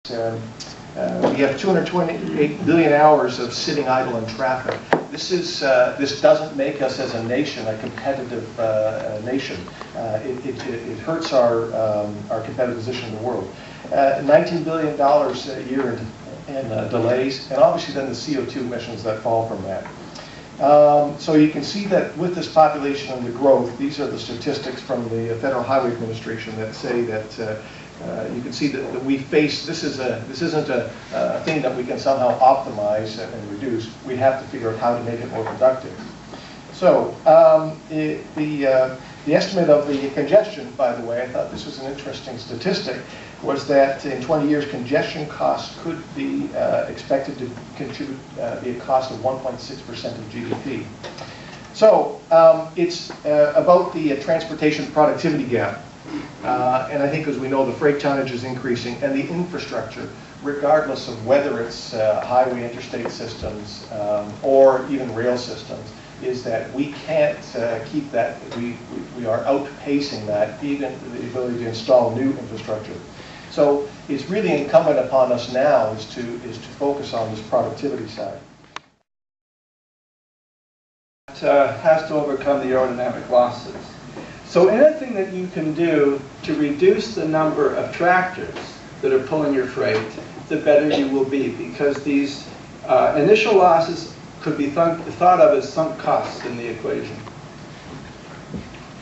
We have 228 billion hours of sitting idle in traffic. This doesn't make us as a nation a competitive nation. It hurts our competitive position in the world. $19 billion a year in delays, and obviously then the CO2 emissions that fall from that. So you can see that with this population and the growth, these are the statistics from the Federal Highway Administration that say that you can see that we face, this isn't a thing that we can somehow optimize and reduce. We have to figure out how to make it more productive. So the estimate of the congestion, by the way, I thought this was an interesting statistic, was that in 20 years congestion costs could be expected to contribute be a cost of 1.6% of GDP. So it's about the transportation productivity gap. And I think, as we know, the freight tonnage is increasing, and the infrastructure, regardless of whether it's highway interstate systems or even rail systems, is that we can't keep that. We are outpacing that, even the ability to install new infrastructure. So it's really incumbent upon us now is to focus on this productivity side. It has to overcome the aerodynamic losses. So anything that you can do to reduce the number of tractors that are pulling your freight, the better you will be, because these initial losses could be thought of as sunk costs in the equation.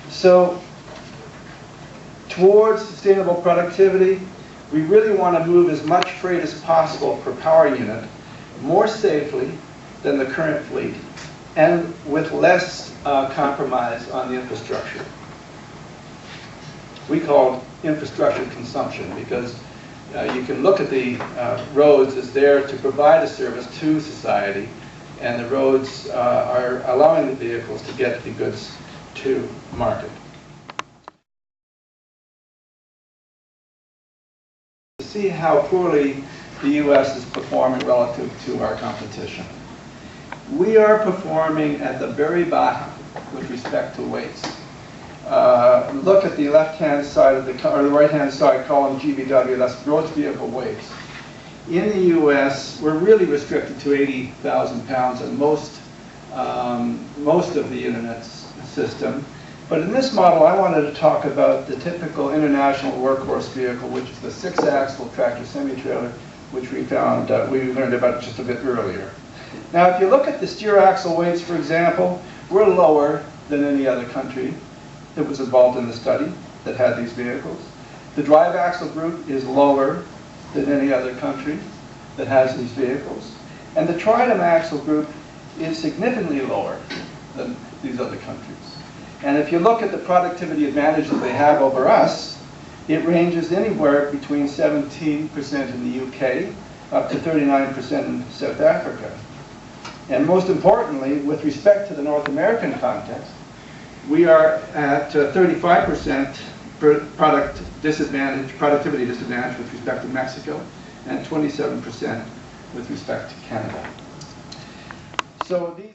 So towards sustainable productivity, we really want to move as much freight as possible per power unit more safely than the current fleet, and with less compromise on the infrastructure. We call it infrastructure consumption, because you can look at the roads as there to provide a service to society, and the roads are allowing the vehicles to get the goods to market. To see how poorly the U.S. is performing relative to our competition. We are performing at the very bottom with respect to weights. Look at the left-hand side of or the right-hand side column, GVW, that's gross vehicle weights. In the U.S., we're really restricted to 80,000 pounds on most of the Internet system. But in this model, I wanted to talk about the typical international workhorse vehicle, which is the 6-axle tractor semi-trailer, which we learned about just a bit earlier. Now, if you look at the steer axle weights, for example, we're lower than any other country that was involved in the study that had these vehicles. The drive axle group is lower than any other country that has these vehicles. And the tridem axle group is significantly lower than these other countries. And if you look at the productivity advantage that they have over us, it ranges anywhere between 17% in the UK up to 39% in South Africa. And most importantly, with respect to the North American context, we are at 35% productivity disadvantage with respect to Mexico, and 27% with respect to Canada. So these